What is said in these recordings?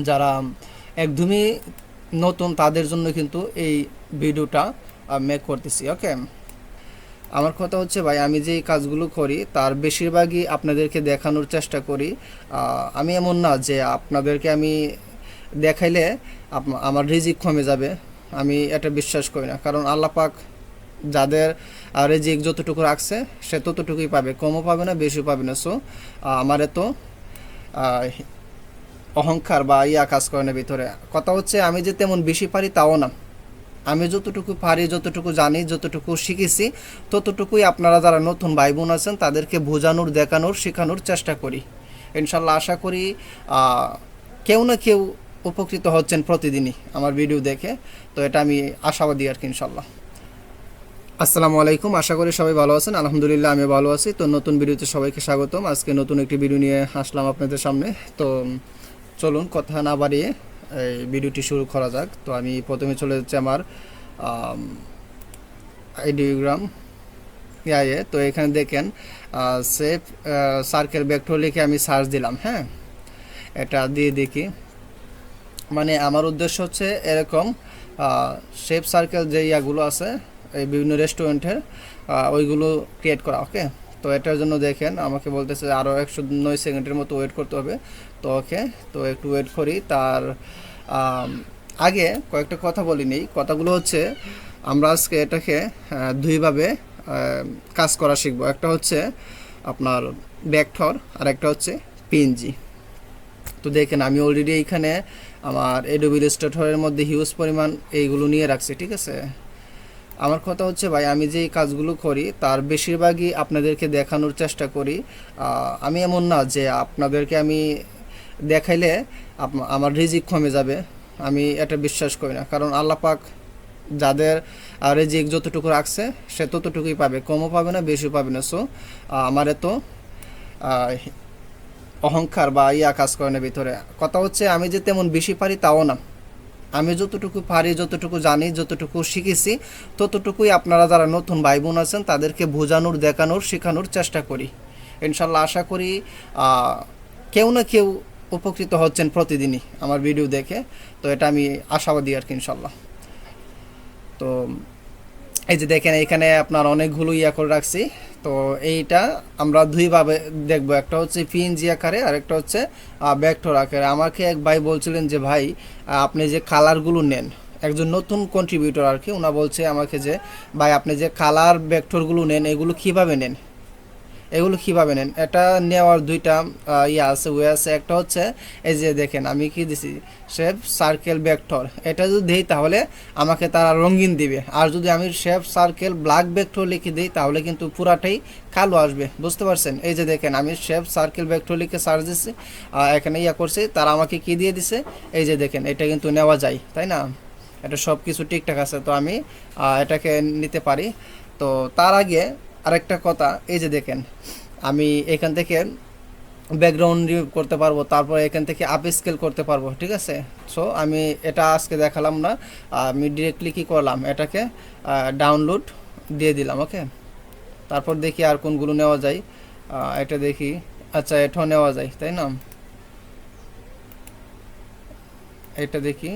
যারা একদমই নতুন তাদের জন্য কিন্তু এই ভিডিওটা মেক করতেছি। ওকে, আমার কথা হচ্ছে ভাই, আমি যে কাজগুলো করি তার বেশিরভাগই আপনাদেরকে দেখানোর চেষ্টা করি। আমি এমন না যে আপনাদেরকে আমি দেখাইলে আমার রিজিক কমে যাবে, আমি এটা বিশ্বাস করি না। কারণ আল্লাহ পাক যাদের রিজিক যতটুকু রাখছে সে ততটুকুই পাবে, কমও পাবে না, বেশিও পাবে না। সো আমার এত আহ, অহংকার বা কাজ করে না ভিতরে। কথা হচ্ছে আমি যে তেমন বেশি পারি তাও না, আমি যতটুকু পারি, যতটুকু জানি, যতটুকু শিখেছি ততটুকুই আপনারা যারা নতুন ভাই বোন আছেন তাদেরকে বোঝানোর, দেখানোর, শেখানোর চেষ্টা করি। ইনশাল্লাহ আশা করি কেউ না কেউ উপকৃত হচ্ছেন প্রতিদিনই আমার ভিডিও দেখে। তো এটা আমি আশাবাদী আর কি, ইনশাল্লাহ। আসসালামু আলাইকুম, আশা করি সবাই ভালো আছেন। আলহামদুলিল্লাহ আমি ভালো আছি। তো নতুন ভিডিওতে সবাইকে স্বাগতম। আজকে নতুন একটি ভিডিও নিয়ে আসলাম আপনাদের সামনে। তো চলুন কথা না বাড়িয়ে এই ভিডিওটি শুরু করা যাক। তো আমি প্রথমে চলে যাচ্ছি আমার আইডিওগ্রাম ইয়ে। তো এখানে দেখেন সেভ সার্কেল ভেক্টর লিখে আমি সার্চ দিলাম। হ্যাঁ, এটা দিয়ে দেখি। মানে আমার উদ্দেশ্য হচ্ছে এরকম শেপ সার্কেল যে ইয়াগুলো আছে এই বিভিন্ন রেস্টুরেন্টের, ওইগুলো ক্রিয়েট করা। ওকে, তো এটার জন্য দেখেন আমাকে বলতেছে আরও 109 সেকেন্ডের মতো ওয়েট করতে হবে। তো ওকে, তো একটু ওয়েট করি। তার আগে কয়েকটা কথা বলি নেই। কথাগুলো হচ্ছে আমরা আজকে এটাকে দুইভাবে কাজ করা শিখবো। একটা হচ্ছে আপনার ভেক্টর আর একটা হচ্ছে পিএনজি। তো দেখেন আমি অলরেডি এইখানে আমার এডোবি ইলাস্ট্রেটরের মধ্যে হিউজ পরিমাণ এইগুলো নিয়ে রাখছি। ঠিক আছে, আমার কথা হচ্ছে ভাই, আমি যে কাজগুলো করি তার বেশিরভাগই আপনাদেরকে দেখানোর চেষ্টা করি। আমি এমন না যে আপনাদেরকে আমি দেখাইলে আমার রিজিক কমে যাবে, আমি এটা বিশ্বাস করি না। কারণ আল্লাহ পাক যাদের রিজিক যতটুকু রাখছে সে ততটুকুই পাবে, কমও পাবে না, বেশিও পাবে না। সো আমার এত অহংকার বা কাজ করে না ভিতরে। কথা হচ্ছে আমি যে তেমন বেশি পারি তাও না, আমি যতটুকু পারি, যতটুকু জানি, যতটুকু শিখেছি ততটুকুই আপনারা যারা নতুন ভাই বোন আছেন তাদেরকে বোঝানোর, দেখানোর, শেখানোর চেষ্টা করি। ইনশাল্লাহ আশা করি কেউ না কেউ উপকৃত হচ্ছেন প্রতিদিনই আমার ভিডিও দেখে। তো এটা আমি আশাবাদী আর কি, ইনশাল্লাহ। তো এই যে দেখেন এখানে আপনার অনেকগুলো করে রাখছি। তো এইটা আমরা দুইভাবে দেখবো, একটা হচ্ছে পিএনজি আকারে আর একটা হচ্ছে ভেক্টর আকারে। আমাকে এক ভাই বলছিলেন যে ভাই আপনি যে কালারগুলো নেন, একজন নতুন কন্ট্রিবিউটর আর কি, ওনা বলছে আমাকে যে ভাই আপনি যে কালার ভেক্টরগুলো নেন এগুলো কীভাবে নেন, এগুলো কীভাবে নেন। এটা নেওয়ার দুইটা আছে, ওয়ে আছে। একটা হচ্ছে এই যে দেখেন আমি কি দিছি, শেপ সার্কেল ভেক্টর। এটা যদি দিই তাহলে আমাকে তারা রঙিন দিবে, আর যদি আমি শেপ সার্কেল ব্ল্যাক ভেক্টর লিখে দিই তাহলে কিন্তু পুরাটাই কালো আসবে। বুঝতে পারছেন? এই যে দেখেন আমি শেপ সার্কেল ভেক্টর লিখে সার্চ দিচ্ছি, এখানে করছি, তারা আমাকে কি দিয়ে দিছে, এই যে দেখেন এটা কিন্তু নেওয়া যায়, তাই না? এটা সব কিছু ঠিকঠাক আছে, তো আমি এটাকে নিতে পারি। তো তার আগে আরেকটা কথা, এই যে দেখেন আমি এখান থেকে ব্যাকগ্রাউন্ড রিমুভ করতে পারবো, তারপর এখান থেকে আপ স্কেল করতে পারবো। ঠিক আছে, সো আমি এটা আজকে দেখালাম না, আমি ডিরেক্টলি কী করলাম, এটাকে ডাউনলোড দিয়ে দিলাম। ওকে, তারপর দেখি আর কোনগুলো নেওয়া যায়। এটা দেখি, আচ্ছা এটাও নেওয়া যায়, তাই না? এটা দেখি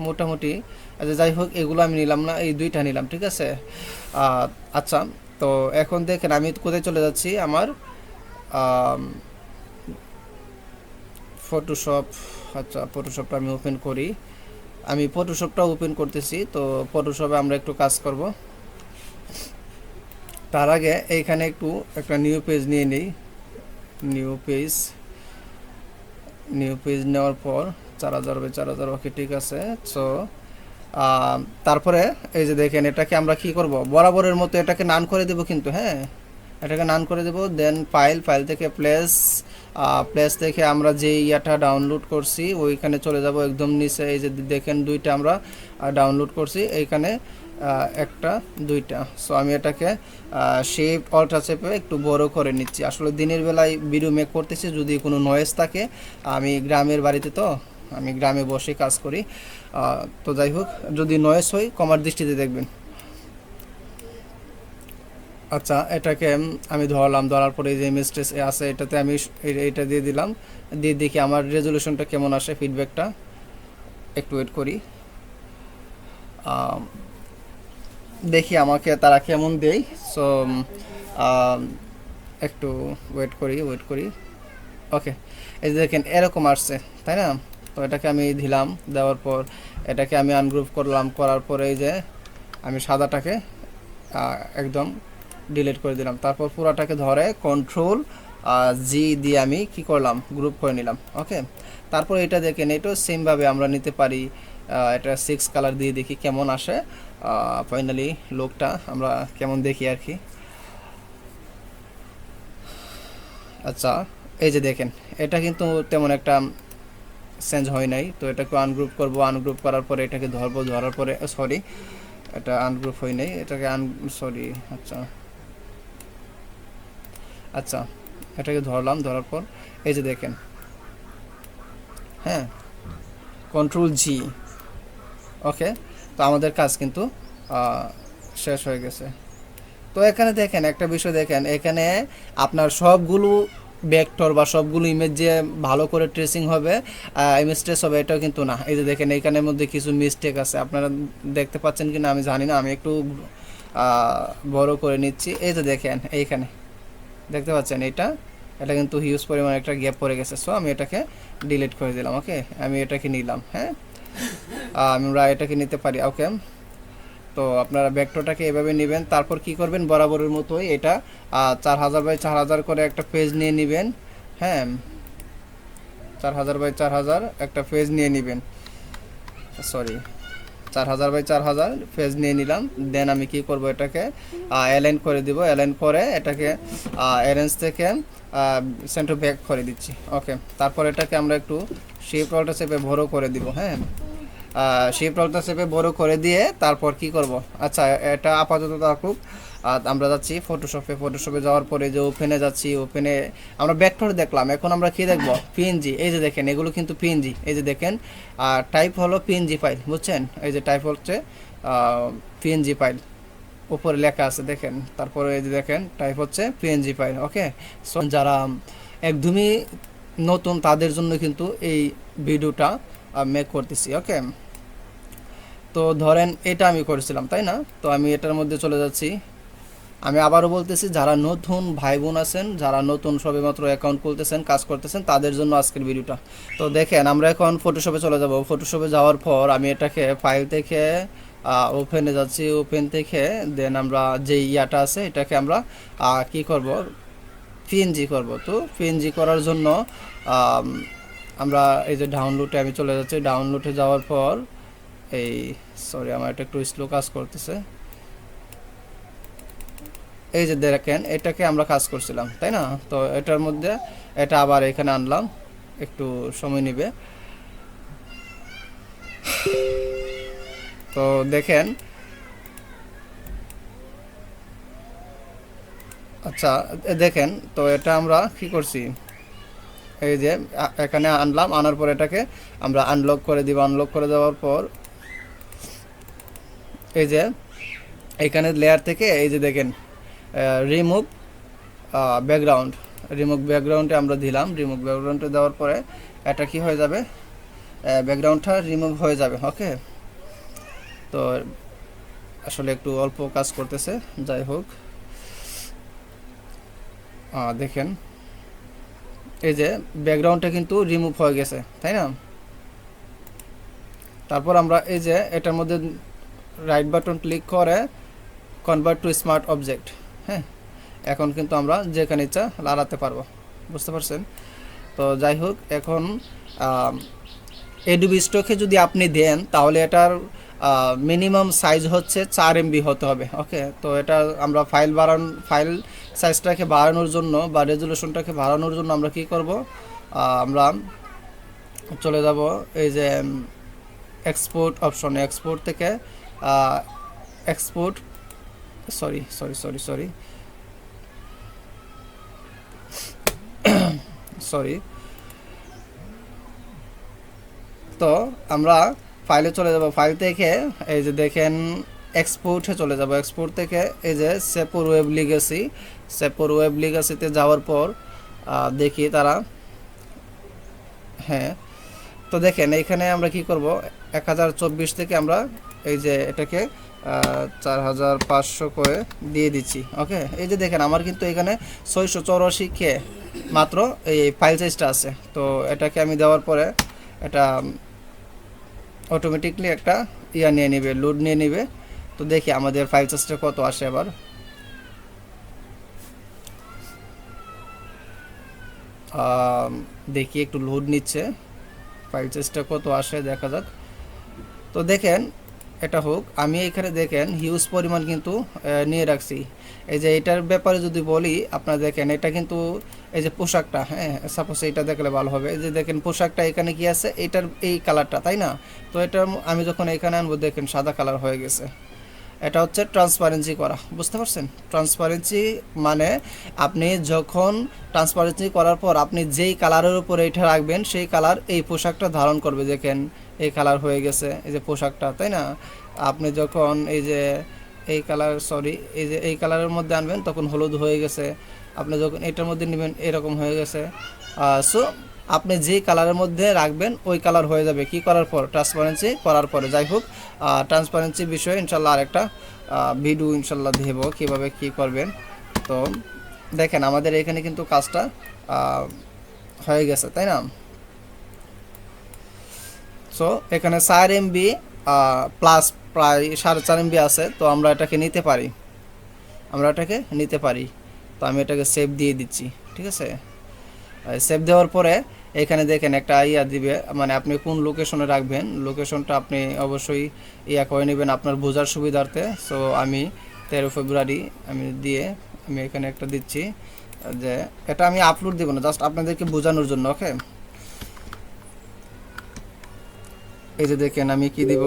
মোটামুটি। আচ্ছা যাই হোক, এগুলো আমি নিলাম না, এই দুইটা নিলাম। ঠিক আছে, আচ্ছা। তো এখন দেখেন আমি কোথায় চলে যাচ্ছি, আমার ফটোশপ। আচ্ছা ফটোশপটা আমি ওপেন করি, আমি ফটোশপটা ওপেন করতেছি। তো ফটোশপে আমরা একটু কাজ করব। তার আগে এইখানে একটু একটা নিউ পেজ নিয়ে নিই। নিউ পেজ নেওয়ার পর 4000 ওকে ঠিক আছে। সো তারপরে এই যে দেখেন এটাকে আমরা কি করব, বরাবরের মতো এটাকে নান করে দেব কিন্তু। হ্যাঁ, এটাকে নান করে দেব। দেন ফাইল থেকে প্লেস থেকে আমরা যে ইয়াটা ডাউনলোড করছি ওইখানে চলে যাব একদম নিচে। এই যে দেখেন দুইটা আমরা ডাউনলোড করছি, এইখানে একটা দুইটা। সো আমি এটাকে শেপ অল্ট্রা শেপে একটু বড় করে নিচ্ছি। আসলে দিনের বেলায় ভিডিও মেক করতেছি, যদি কোনো নয়েজ থাকে, আমি গ্রামের বাড়িতে, তো আমি গ্রামে বসে কাজ করি। তো যাই হোক, যদি নয়েজ হয় কমার দৃষ্টিতে দেখবেন। আচ্ছা, এটাকে আমি ধরলাম, ধরার পরে এই যে ইমেজটা আছে এটাতে আমি এটা দিয়ে দিলাম, দিয়ে দেখি আমার রেজলিউশনটা কেমন আসে, ফিডব্যাকটা একটু ওয়েট করি, আম, দেখি আমাকে তারা কেমন দেয়। সো একটু ওয়েট করি। ওকে, এই যে দেখেন এরকম আসছে, তাই না? তো এটাকে আমি দিলাম, দেওয়ার পর এটাকে আমি আনগ্রুপ করলাম, করার পরে এই যে আমি সাদাটাকে একদম ডিলিট করে দিলাম, তারপর পুরাটাকে ধরে কন্ট্রোল জি দিয়ে আমি কি করলাম, গ্রুপ করে নিলাম। ওকে, তারপর এটা দেখেন এটাও সেমভাবে আমরা নিতে পারি, এটা 6 কালার দিয়ে দেখি কেমন আসে, ফাইনালি লুকটা আমরা কেমন দেখি আর কি। আচ্ছা, এই যে দেখেন এটা কিন্তু তেমন একটা চেঞ্জ হয় নাই, তো এটাকে আনগ্রুপ করব, আনগ্রুপ করার পরে এটাকে ধরবো, ধরার পরে সরি এটা আনগ্রুপ হয় নাই, এটাকে সরি আচ্ছা আচ্ছা এটাকে ধরলাম, ধরার পর এই যে দেখেন, হ্যাঁ, কন্ট্রোল জি। ওকে, তো আমাদের কাজ কিন্তু শেষ হয়ে গেছে। তো এখানে দেখেন একটা বিষয়, দেখেন এখানে আপনার সবগুলো ভেক্টর বা সবগুলো ইমেজ যে ভালো করে ট্রেসিং হবে, ইমেজ ট্রেস হবে, এটাও কিন্তু না। এই যে দেখেন এইখানের মধ্যে কিছু মিস্টেক আছে, আপনারা দেখতে পাচ্ছেন কি না আমি জানি না, আমি একটু বড় করে নিচ্ছি। এই যে দেখেন এইখানে দেখতে পাচ্ছেন এটা, এটা কিন্তু হিউজ পরিমাণে একটা গ্যাপ পড়ে গেছে, সো আমি এটাকে ডিলিট করে দিলাম। ওকে, আমি এটাকে নিলাম, হ্যাঁ, আমরা এটাকে নিতে পারি। ওকে, তো আপনারা ভেক্টরটাকে এভাবে নেবেন, তারপর কি করবেন, বরাবরের মতোই এটা 4000 বাই 4000 করে একটা পেজ নিয়ে নেবেন, হ্যাঁ, 4000 বাই 4000 একটা পেজ নিয়ে নেবেন, সরি 4000 বাই 4000 পেজ নিয়ে নিলাম। দেন আমি কি করব, এটাকে অ্যালাইন করে দিব, অ্যালাইন করে এটাকে অ্যারেঞ্জ থেকে সেন্টার ব্যাক করে দিচ্ছি। ওকে, তারপর এটাকে আমরা একটু শেপ রলটা চেপে বড় করে দিব, হ্যাঁ, শেপ রলটা চেপে বড় করে দিয়ে তারপর কি করব, আচ্ছা এটা আপাতত থাকুক। আমরা যাচ্ছি ফটোশপে যাওয়ার পরে যে ওপেনে যাচ্ছি, ওপেনে আমরা ভেক্টর দেখলাম, এখন আমরা কি দেখব, পিএনজি। এই যে দেখেন এগুলো কিন্তু পিএনজি, এই যে দেখেন টাইপ হলো পিএনজি ফাইল, বুঝছেন, এই যে টাইপ হচ্ছে পিএনজি ফাইল, উপরে লেখা আছে দেখেন, তারপরে এই যে দেখেন টাইপ হচ্ছে পিএনজি ফাইল। ওকে, সো যারা একদমই নতুন তাদের জন্য কিন্তু এই ভিডিওটা মেক করতেছি। ওকে, তো ধরেন এটা আমি করেছিলাম, তাই না? তো আমি এটার মধ্যে চলে যাচ্ছি। আমি আবারও বলতেছি, যারা নতুন ভাই বোন আছেন, যারা নতুন সবেমাত্র অ্যাকাউন্ট খুলতেছেন, কাজ করতেছেন, তাদের জন্য আজকের ভিডিওটা। তো দেখেন আমরা এখন ফটোশপে চলে যাব, ফটোশপে যাওয়ার পর আমি এটাকে ফাইল থেকে ওপেনে যাচ্ছি, ওপেন থেকে দেন আমরা যে ইয়াটা আছে এটাকে আমরা কি করব, পিএনজি করব। তো পিএনজি করার জন্য আমরা এই যে ডাউনলোডে আমি চলে যাচ্ছি, ডাউনলোডে যাওয়ার পর এই সরি আমার এটা একটু স্লো কাজ করতেছে, এই যে দেখেন এটাকে আমরা কাজ করছিলাম, তাই না? তো এটার মধ্যে এটা আবার এখানে আনলাম, একটু সময় নেবে। তো দেখেন, আচ্ছা দেখেন, তো এটা আমরা কি করছি, এই যে এখানে আনলাম, আনার পর এটাকে আমরা আনলক করে দিব, আনলক করে দেওয়ার পর এই যে এখানে লেয়ার থেকে এই যে দেখেন রিমুভ ব্যাকগ্রাউন্ড, রিমুভ ব্যাকগ্রাউন্ডে আমরা দিলাম, রিমুভ ব্যাকগ্রাউন্ডে দেওয়ার পরে এটা কি হয়ে যাবে, ব্যাকগ্রাউন্ডটা রিমুভ হয়ে যাবে। ওকে, তো আসলে একটু অল্প কাজ করতেছে, যাই হোক দেখেন এই যে ব্যাকগ্রাউন্ডটা কিন্তু রিমুভ হয়ে গেছে, তাই না? তারপর আমরা এই যে এটার মধ্যে রাইট বাটন ক্লিক করে কনভার্ট টু স্মার্ট অবজেক্ট, হ্যাঁ, এখন কিন্তু আমরা যেখানে ইচ্ছা লাগাতে পারবো, বুঝতে পারছেন? তো যাই হোক, এখন এডোবি স্টকে যদি আপনি দেন তাহলে এটার মিনিমাম সাইজ হচ্ছে 4 MB হতে হবে। ওকে, তো এটা আমরা ফাইল সাইজটাকে বাড়ানোর জন্য বা রেজুলেশনটাকে বাড়ানোর জন্য আমরা কি করব, আমরা চলে যাব এই যে এক্সপোর্ট অপশনে, এক্সপোর্ট থেকে export sorry sorry sorry sorry sorry তো আমরা ফাইলে চলে যাব, ফাইল থেকে এই যে দেখেন এক্সপোর্টে চলে যাব। এক্সপোর্ট থেকে এই যে সেপোর ওয়েব লিগাসিতে যাওয়ার পর দেখি তারা, হ্যাঁ, তো দেখেন এখানে আমরা কি করব, 1024 থেকে আমরা এই যে এটাকে 4500 করে দিয়ে দিচ্ছি। ওকে, এই যে দেখেন আমার কিন্তু এখানে 684 কে মাত্র এই ফাইল সাইজটা আছে। তো এটাকে আমি দেওয়ার পরে এটা অটোমেটিকলি একটা নিয়ে নেবে, লোড নিয়ে নেবে। তো দেখি আমাদের ফাইল সাইজটা কত আসে। আবার দেখি একটু লোড নিচ্ছে, ফাইল সাইজটা কত আসে দেখা যাক। তো দেখেন এটা হোক, আমি এখানে দেখেন হিউজ পরিমাণ কিন্তু নিয়ে রাখছি। এই যে এটার ব্যাপারে যদি বলি, আপনারা দেখেন এটা কিন্তু এই যে পোশাকটা, হ্যাঁ সাপোজ এটা দেখলে ভালো হবে। এই যে দেখেন পোশাকটা এখানে কি আছে, এটার এই কালারটা, তাই না? তো এটা আমি যখন এখানে আনবো দেখেন সাদা কালার হয়ে গেছে। এটা হচ্ছে ট্রান্সপারেন্সি করা, বুঝতে পারছেন? ট্রান্সপারেন্সি মানে আপনি যখন ট্রান্সপারেন্সি করার পর আপনি যেই কালারের উপরে এটা রাখবেন সেই কালার এই পোশাকটা ধারণ করবে। দেখেন এই কালার হয়ে গেছে এই যে পোশাকটা, তাই না? আপনি যখন এই যে এই কালার, সরি, এই যে এই কালারের মধ্যে আনবেন তখন হলুদ হয়ে গেছে। আপনি যখন এটার মধ্যে নেবেন এরকম হয়ে গেছে। সো আপনি যে কালারের মধ্যে রাখবেন ওই কালার হয়ে যাবে কি করার পর, ট্রান্সপারেন্সি করার পরে। যাই হোক, ট্রান্সপারেন্সি বিষয়ে ইনশাল্লাহ আরেকটা ভিডিও ইনশাল্লাহ দেব কীভাবে কি করবেন। তো দেখেন আমাদের এখানে কিন্তু কাজটা হয়ে গেছে, তাই না? সো এখানে 4 MB প্লাস প্রায় 4.5 MB আছে। তো আমরা এটাকে নিতে পারি। তো আমি এটাকে সেভ দিয়ে দিচ্ছি, ঠিক আছে? সেভ দেওয়ার পরে এখানে দেখেন একটা দিবে, মানে আপনি কোন লোকেশনে রাখবেন, লোকেশনটা আপনি অবশ্যই করে নেবেন আপনার বোঝার সুবিধার্থে। সো আমি 13 ফেব্রুয়ারি আমি এখানে একটা দিচ্ছি, যে এটা আমি আপলোড দেব না, জাস্ট আপনাদেরকে বোঝানোর জন্য। ওকে, এই যে দেখেন আমি কি দিব,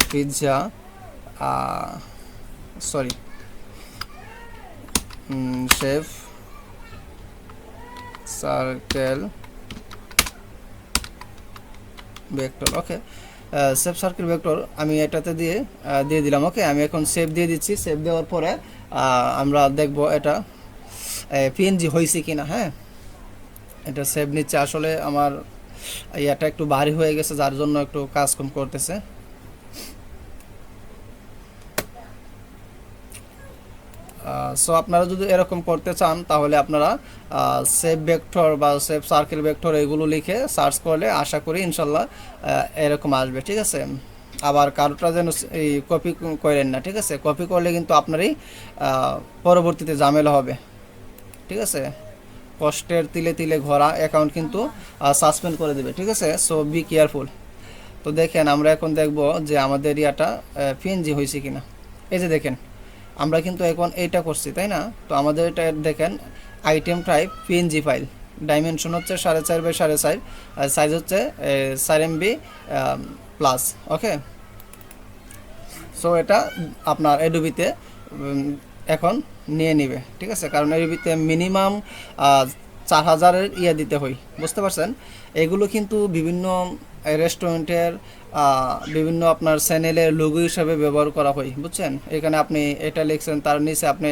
pizza, sorry, shape circle vector. Okay, save circle vector আমি এটাতে দিয়ে দিলাম। ওকে, আমি এখন সেভ দিয়ে দিচ্ছি। সেভ দেওয়ার পরে আমরা দেখব এটা পিএনজি হয়েছে কিনা। হ্যাঁ, এটা সেভ নিচ্ছে। আসলে আমার এটা একটু ভারী হয়ে গেছে, যার জন্য একটু কাজ কম করতেছে। সো আপনারা যদি এরকম করতে চান তাহলে আপনারা সেভ ভেক্টর বা সেভ সার্কেল ভেক্টর এগুলো লিখে সার্চ করলে আশা করি ইনশাল্লাহ এরকম আসবে, ঠিক আছে? আবার কারোটা যেন এই কপি করেন না, ঠিক আছে? কপি করলে কিন্তু আপনারই পরবর্তীতে ঝামেলা হবে, ঠিক আছে? কষ্টের তিলে তিলে ঘোরা অ্যাকাউন্ট কিন্তু সাসপেন্ড করে দেবে, ঠিক আছে? So be careful. তো দেখেন আমরা এখন দেখব যে আমাদের ইয়াটা পিএনজি হয়েছে কিনা। এই যে দেখেন আমরা কিন্তু এখন এইটা করছি, তাই না? তো আমাদের এটা দেখেন item type PNG file, dimension হচ্ছে 4.5 বাই 4.5, আর সাইজ হচ্ছে 4 MB প্লাস। ওকে, সো এটা আপনার এডোবিতে এখন নিয়ে নিবে, ঠিক আছে? কারণ এডোবিতে মিনিমাম 4000-এর দিতে হয়, বুঝতে পারছেন? এগুলো কিন্তু বিভিন্ন রেস্টুরেন্টের বিভিন্ন আপনার চ্যানেলের লোগো হিসাবে ব্যবহার করা হয়, বুঝছেন? এখানে আপনি এটা লিখছেন, তার নিচে আপনি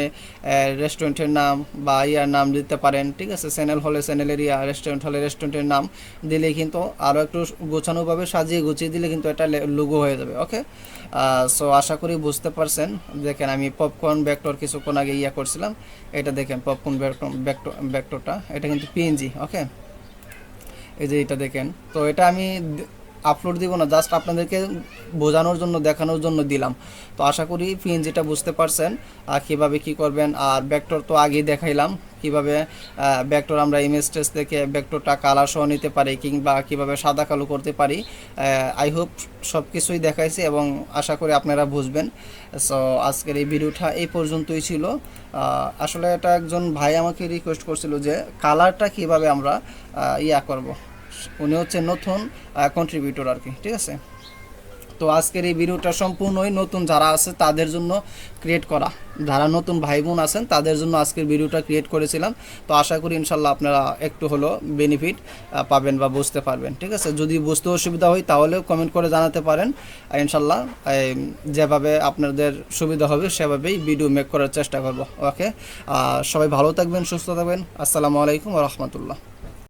রেস্টুরেন্টের নাম বা নাম দিতে পারেন, ঠিক আছে? চ্যানেল হলে চ্যানেলের রেস্টুরেন্ট হলে রেস্টুরেন্টের নাম দিলে কিন্তু আরও একটু গোছানোভাবে সাজিয়ে গুছিয়ে দিলে কিন্তু এটা লোগো হয়ে যাবে। ওকে, সো আশা করি বুঝতে পারছেন। দেখেন আমি পপকর্ন ভেক্টর কিছুক্ষণ আগে করছিলাম, এটা দেখেন পপকর্ন ভেক্টরটা এটা কিন্তু পিএনজি। ওকে, এই যে এটা দেখেন। তো এটা আমি আপলোড দিব না, জাস্ট আপনাদেরকে বোঝানোর জন্য দেখানোর জন্য দিলাম। তো আশা করি পিএনজিটা বুঝতে পারছেন আর কীভাবে কি করবেন। আর ভেক্টর তো আগেই দেখাইলাম কিভাবে ভেক্টর আমরা ইমেজ টেস থেকে ভেক্টরটা কালার সহ নিতে পারি কিংবা কিভাবে সাদা কালো করতে পারি। আই হোপ সব কিছুই দেখাইছি এবং আশা করি আপনারা বুঝবেন। সো আজকের এই ভিডিওটা এই পর্যন্তই ছিল। আসলে এটা একজন ভাই আমাকে রিকোয়েস্ট করছিল যে কালারটা কিভাবে আমরা করব। উনি হচ্ছে নতুন কন্ট্রিবিউটর আর কি, ঠিক আছে? তো আজকের এই ভিডিওটা সম্পূর্ণই নতুন যারা আছে তাদের জন্য ক্রিয়েট করা, যারা নতুন ভাই বোন আছেন তাদের জন্য আজকের ভিডিওটা ক্রিয়েট করেছিলাম। তো আশা করি ইনশাল্লাহ আপনারা একটু হলো বেনিফিট পাবেন বা বুঝতে পারবেন। ঠিক আছে, যদি বুঝতে অসুবিধা হয় তাহলেও কমেন্ট করে জানাতে পারেন। ইনশাল্লাহ যেভাবে আপনাদের সুবিধা হবে সেভাবেই ভিডিও মেক করার চেষ্টা করব। ওকে, সবাই ভালো থাকবেন, সুস্থ থাকবেন। আসসালামু আলাইকুম ওয়া রাহমাতুল্লাহ।